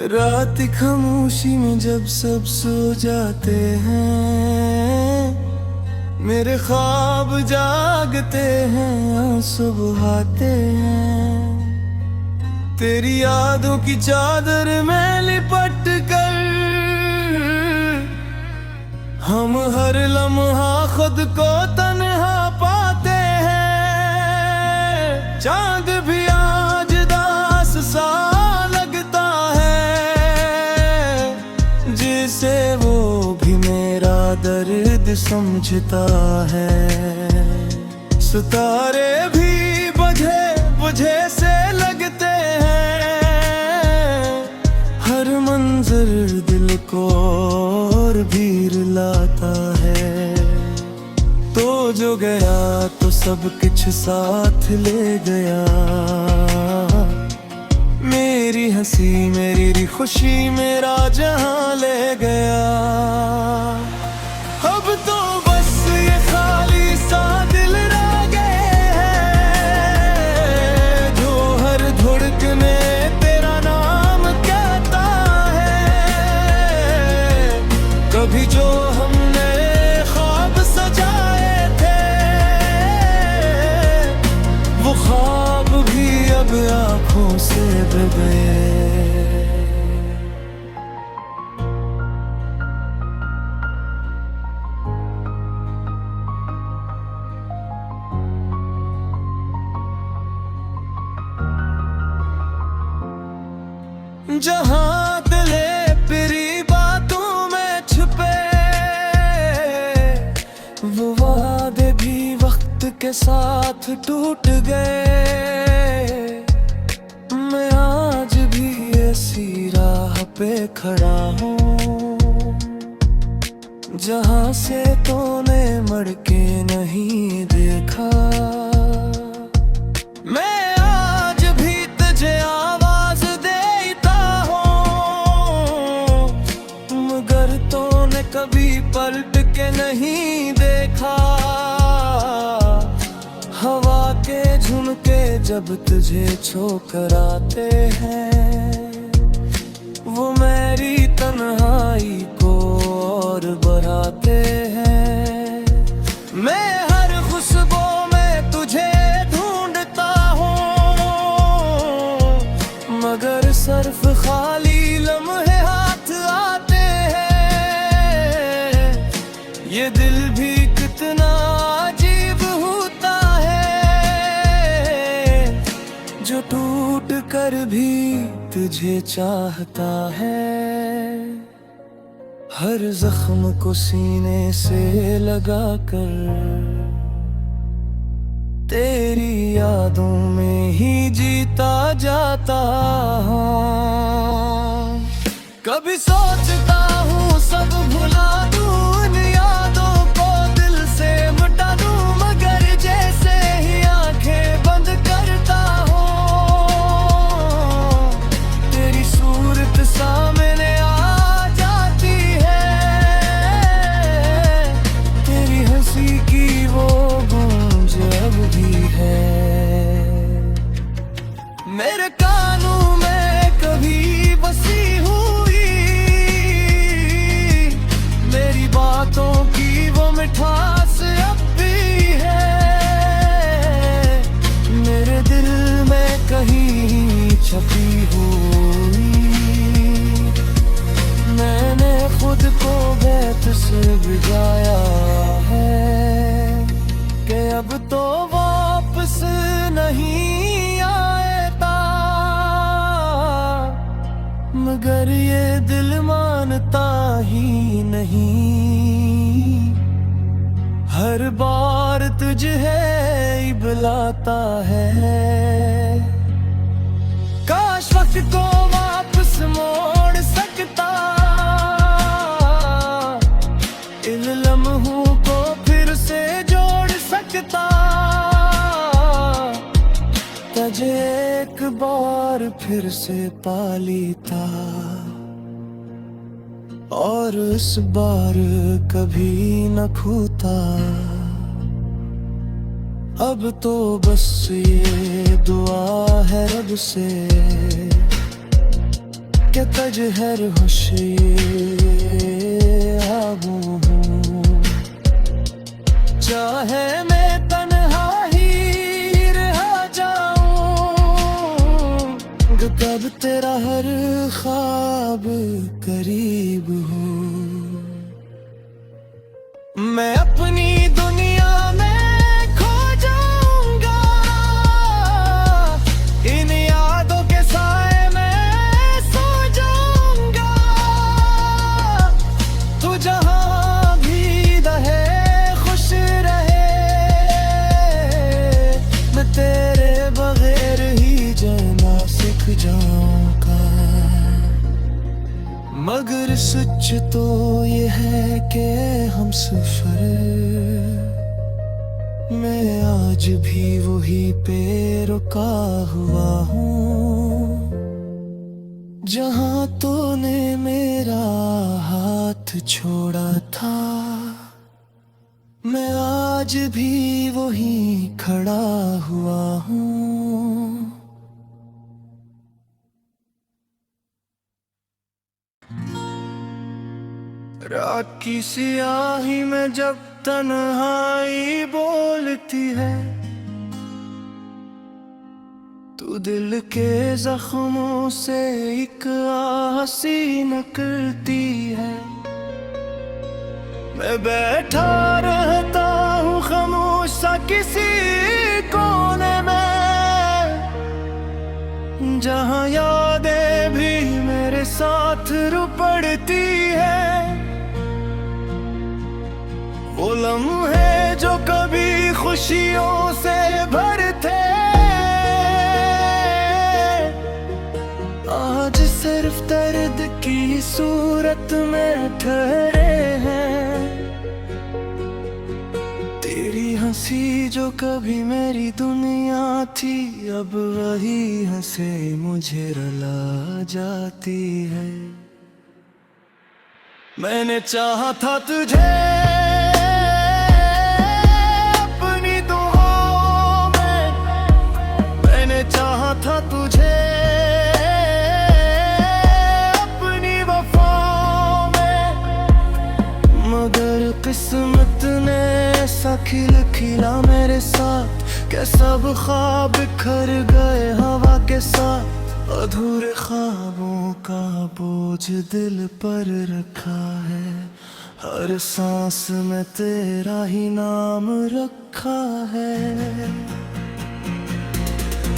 रात खामोशी में जब सब सो जाते हैं, मेरे ख्वाब जागते हैं, आंसू बहाते हैं। तेरी यादों की चादर में लिपट कर हम हर लम्हा खुद को तन्हा पाते हैं। चांद भी आज दास सा लगता है, जिसे वो भी मेरा दर्द समझता है। सितारे भी बुझे बुझे से लगते हैं, हर मंजर दिल को और भी रुलाता है। तो जो गया तो सब कुछ साथ ले गया, मेरी हंसी मेरी खुशी मेरा जहां ले गया। अब तो बस ये खाली सा दिल रह गए हैं, जो हर धड़कने तेरा नाम कहता है। कभी जो हमने ख्वाब सजाए थे, वो ख्वाब भी अब आंखों से बह गए। जहां दिले पिरी बातों में छुपे, वो वादे भी वक्त के साथ टूट गए। मैं आज भी ऐसी राह पे खड़ा हूँ, जहां से तूने मुड़ के नहीं देखा। मैं आज भी तुझे आवाज देता हूँ, मगर तूने कभी पलट के नहीं देखा। हवा के झुमके जब तुझे छोकर आते हैं, वो मेरी तन्हाई को और बढ़ाते हैं। मैं हर खुशबू में तुझे ढूंढता हूँ, मगर सिर्फ खाली लम्हे हाथ आते हैं। ये दिल भी कितना अजीब होता है, जो टूट कर भी तुझे चाहता है। हर जख्म को सीने से लगा कर तेरी यादों में ही जीता जाता हूँ। कभी सोचता हूँ सब भुला दूँ, उन यादों को दिल से मिटा दूँ, मगर जैसे ही आंखें बंद करता सामने आ जाती है। तेरी हंसी की वो गूंज अब भी है मेरे कानों में कभी बसी हुई। मेरी बातों की वो मिठास अब भी है, मेरे दिल में कहीं छपी हुई। मैंने खुद को बैत से भिगाया है कि अब तो वापस नहीं आएगा, मगर ये दिल मानता ही नहीं। हर बार तुझे ही बुलाता है, काश वक्त को वापस मोड़ सकता, इन लम्हों को फिर से जोड़ सकता। तुझे एक बार फिर से पा लेता, और इस बार कभी न खोता। अब तो बस ये दुआ है रब से के तजहर होशी आबू हूँ। चाहे मैं तन्हा ही रह जाऊं, कब तेरा हर ख्वाब करीब हूँ। मैं अपनी दुनिया में खो जाऊंगा, इन यादों के साए में सो जाऊंगा। तू जहां भी रहे खुश रहे, मैं तेरे बगैर ही जीना सीख जाऊंगा। मगर सच तो ये है कि हम सफर मैं आज भी वही पे रुका हुआ हूँ, जहाँ तूने मेरा हाथ छोड़ा था। मैं आज भी वही खड़ा हुआ हूँ। रात की सियाही में जब तन्हाई बोलती है, तू दिल के जख्मों से एक आसी निकलती है। मैं बैठा रहता हूँ खामोश सा किसी कोने में, जहाँ यादें भी मेरे साथ रुपड़ती है। वो लम्हे जो कभी खुशियों से भरे थे, आज सिर्फ दर्द की सूरत में ठहरे हैं। तेरी हंसी जो कभी मेरी दुनिया थी, अब वही हंसे मुझे रुला जाती है। मैंने चाहा था तुझे चाहा था तुझे अपनी वफा में, मगर किस्मत ने ऐसा खिला मेरे साथ कि सब ख्वाब बिखर गए हवा के साथ। अधूरे ख्वाबों का बोझ दिल पर रखा है, हर सांस में तेरा ही नाम रखा है।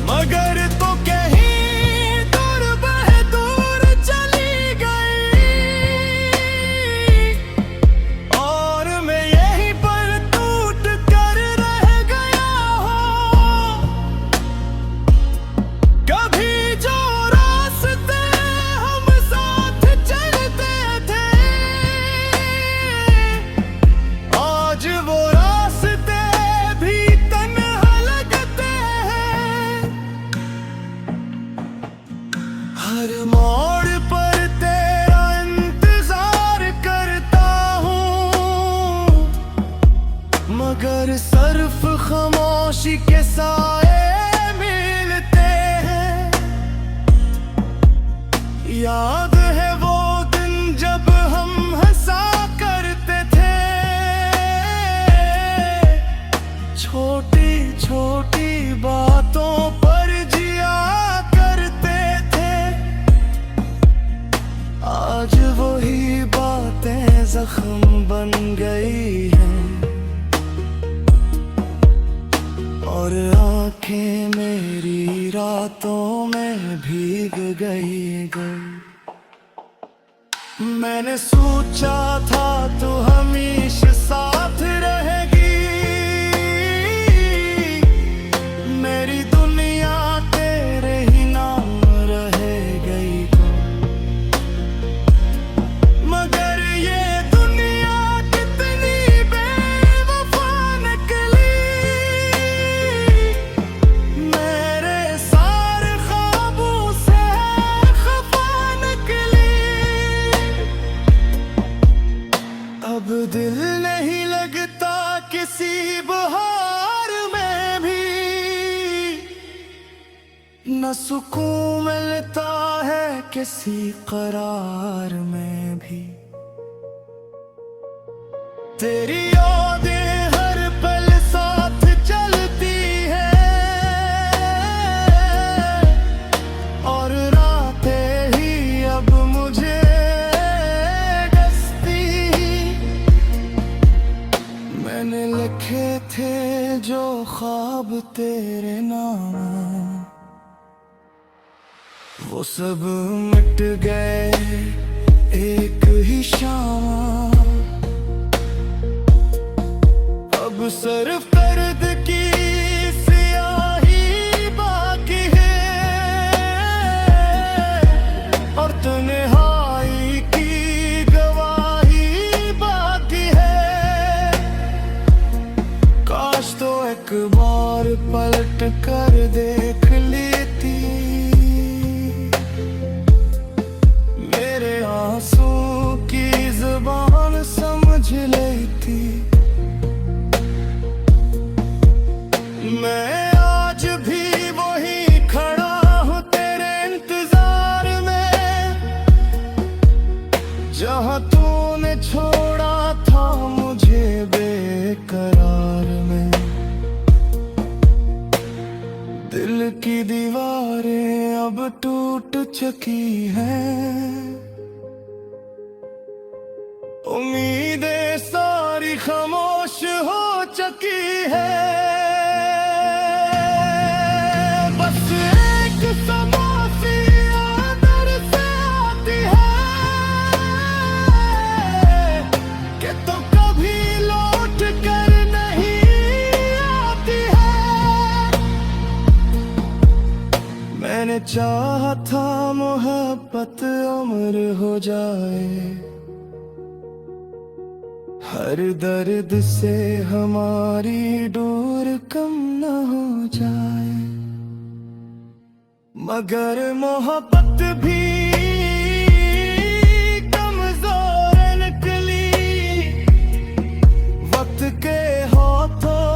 मगर तो कहीं दूर दूर चली गई, और मैं यहीं पर टूट कर रह गया हूँ। कभी जो रास्ते हम साथ चलते थे, आज वो रास्ते भी तन्हा लगते हैं। हर मोड़ पर तेरा इंतजार करता हूँ, मगर सिर्फ खामोशी के साए मिलते हैं। याद है वो दिन जब हम हंसा करते थे, छोटी छोटी बातों पर जिया करते थे। आज वही बातें जख्म बन गई हैं, और आंखें मेरी रातों में भीग गई। मैंने सोचा था तू हमेशा साथ रहेगी, मेरी दुनिया तेरे ही नाम रह गई। मगर ये दुनिया कितनी बेवफा निकली, मेरे सारे ख्वाबों से खफा निकली। अब दिल नहीं लगता किसी बहार में भी, न ना सुकून मिलता है किसी करार में भी। तेरी यादें हर पल साथ चलती है और रातें ही अब मुझे डसती। मैंने लिखे थे जो ख्वाब तेरे नाम, वो सब मिट गए एक ही शाम। अब सिर्फ दर्द की स्याही बाकी है और तन्हाई की गवाही बाकी है। काश तो एक बार पलट कर देख लेती, मेरे आंसू की ज़ुबान समझ लेती। मैं आज भी वही खड़ा हूँ तेरे इंतजार में, जहाँ तूने छोड़ा था मुझे बेकरार में। दिल की दीवारें अब टूट चुकी हैं, उम्मीदें सारी खामोश हो चुकी है। बस एक खामोशी अंदर से आती है कि तो कभी लौट कर नहीं आती है। मैंने चाहा था मोहब्बत अमर हो जाए, हर दर्द से हमारी दूर कम न हो जाए। मगर मोहब्बत भी कमजोर निकली, वक्त के हाथों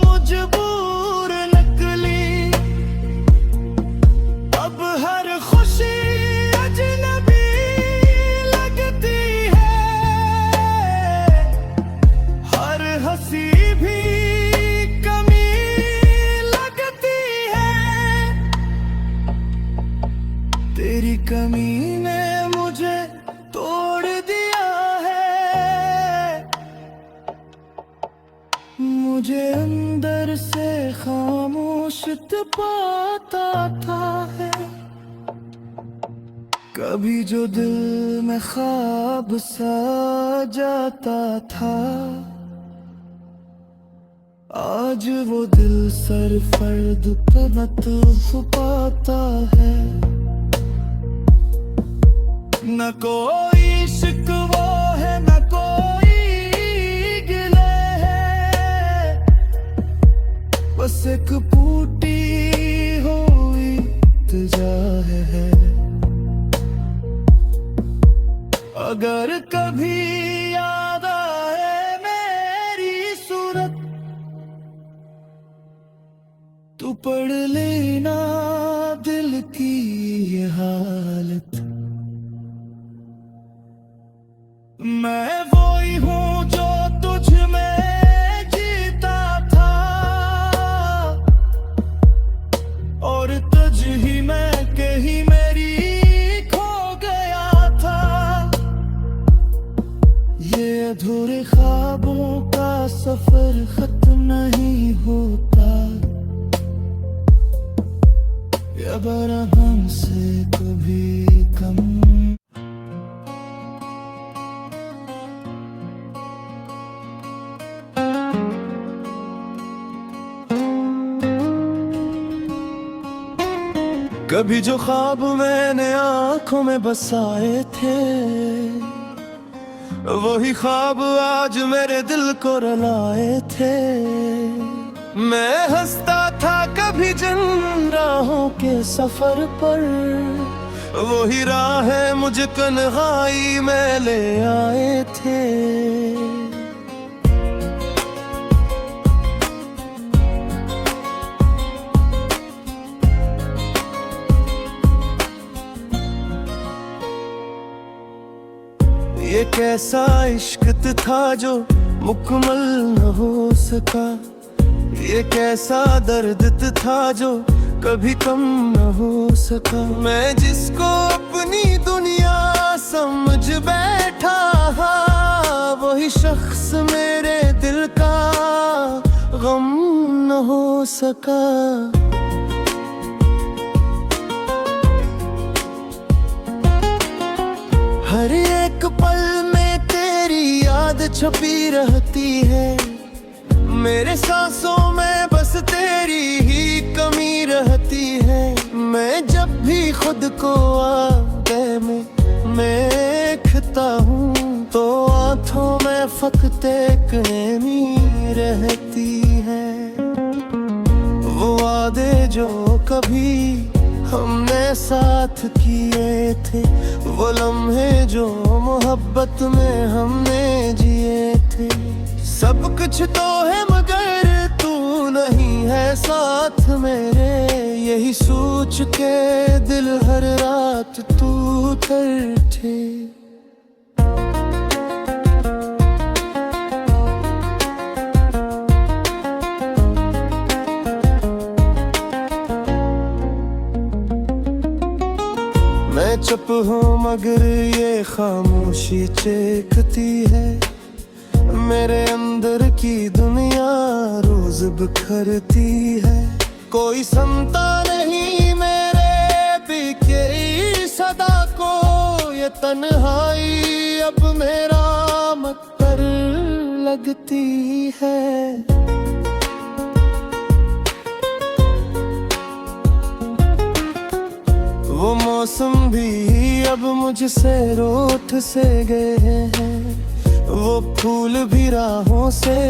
मजबूर निकली। अब हर खुशी अजनबी लगती है, हर हंसी भी कमी लगती है। तेरी कमी ने मुझे तोड़ दिया है, मुझे अंदर से खामोश तपाता था है। कभी जो दिल में ख्वाब सा जाता था, आज वो दिल सरफर्द पे मतूफ पाता है। न कोई शिकवा है न कोई गिले है, बस एक फूटी हुई इल्तिजा है। अगर कभी याद आए मेरी सूरत, तू पढ़ लेना दिल की ये हालत। मैं वही हूँ जो तुझ में जीता था और तुझ ही में कहीं मेरी खो गया था। ये अधूरे ख्वाबों का सफर खत्म नहीं होता, या बरा हमसे कभी कम। कभी जो ख्वाब मैंने आंखों में बसाए थे, वही ख्वाब आज मेरे दिल को रुलाए थे। मैं हंसता था कभी जिन राहों के सफर पर, वही राहें मुझे तन्हाई में ले आए थे। ये कैसा इश्क था जो मुकम्मल न हो सका, ये कैसा दर्द था जो कभी कम न हो सका। मैं जिसको अपनी दुनिया समझ बैठा, वही शख्स मेरे दिल का गम न हो सका। हर एक पल में तेरी याद छुपी रहती है, मेरे सांसों में बस तेरी ही कमी रहती है। मैं जब भी खुद को आगे में देखता हूँ तो आँखों में फकत एक नमी रहती है। वो वादे जो कभी हमने साथ किए थे, वो लम्हे जो मोहब्बत में हमने जिए थे। सब कुछ तो है मगर तू नहीं है साथ मेरे, यही सोच के दिल हर रात तू उठे। मैं चुप हूँ मगर ये खामोशी चेखती है, मेरे अंदर की दुनिया रोज बिखरती है। कोई सुनता नहीं मेरे पीछे सदा को, ये तन्हाई अब मेरा मक्कर लगती है। वो मौसम भी अब मुझसे रूठ से गए हैं, वो फूल भी राहों से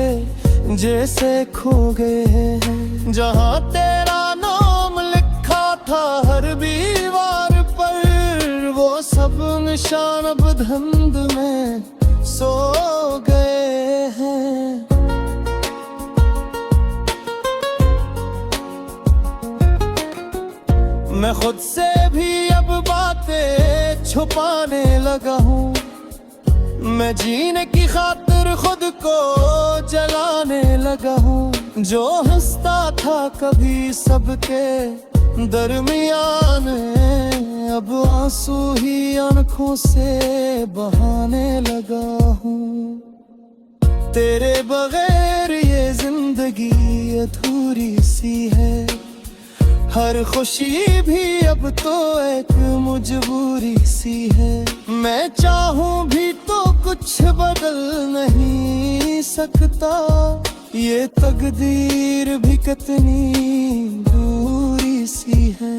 जैसे खो गए हैं। जहाँ तेरा नाम लिखा था हर दीवार पर, वो सब निशान अब धुंध में सो गए हैं। मैं खुद से भी अब बातें छुपाने लगा हूँ, मैं जीने की खातिर खुद को जलाने लगा हूँ। जो हंसता था कभी सबके दरमियान, अब आंसू ही आंखों से बहाने लगा हूँ। तेरे बगैर ये जिंदगी अधूरी सी है, हर खुशी भी अब तो एक मजबूरी सी है। मैं चाहूं भी तो कुछ बदल नहीं सकता, ये तकदीर भी कितनी दूरी सी है।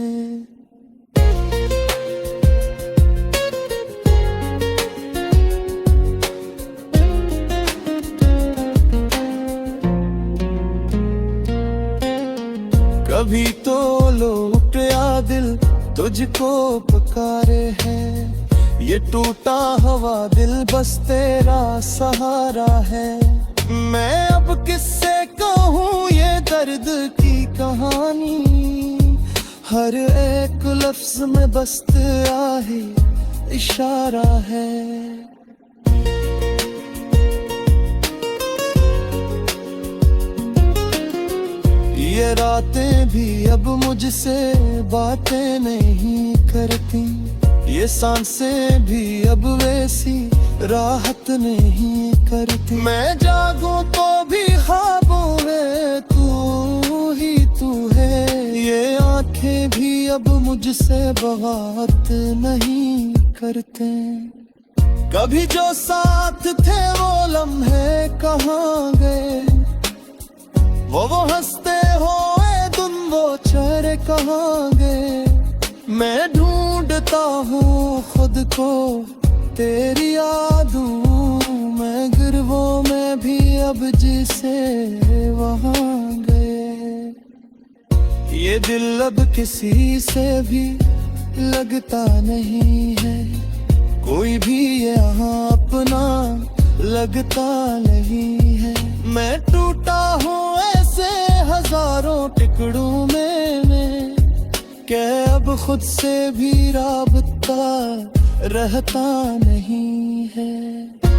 कभी तो लौट आ दिल तुझको पुकारे है, ये टूटा हुआ दिल बस तेरा सहारा है। मैं अब किससे कहूँ ये दर्द की कहानी, हर एक लफ्ज में बस तेरा ही इशारा है। ये रातें भी अब मुझसे बातें नहीं करती, ये सांसें भी अब वैसी राहत नहीं करती। मैं जागूं तो भी ख्वाबों में तू ही तू है, ये आंखें भी अब मुझसे बात नहीं करते। कभी जो साथ थे वो लम्हे कहाँ गए, वो हंसते हुए तुम वो चेहरे कहाँ गए। मैं ढूंढता हूँ खुद को तेरी यादों में, गिरवों में भी अब जिसे वहाँ गए। ये दिल अब किसी से भी लगता नहीं है, कोई भी यहाँ अपना लगता नहीं है। मैं टूटा हूँ ऐसे हजारों टुकड़ों में, क्या अब खुद से भी राबता रहता नहीं। है।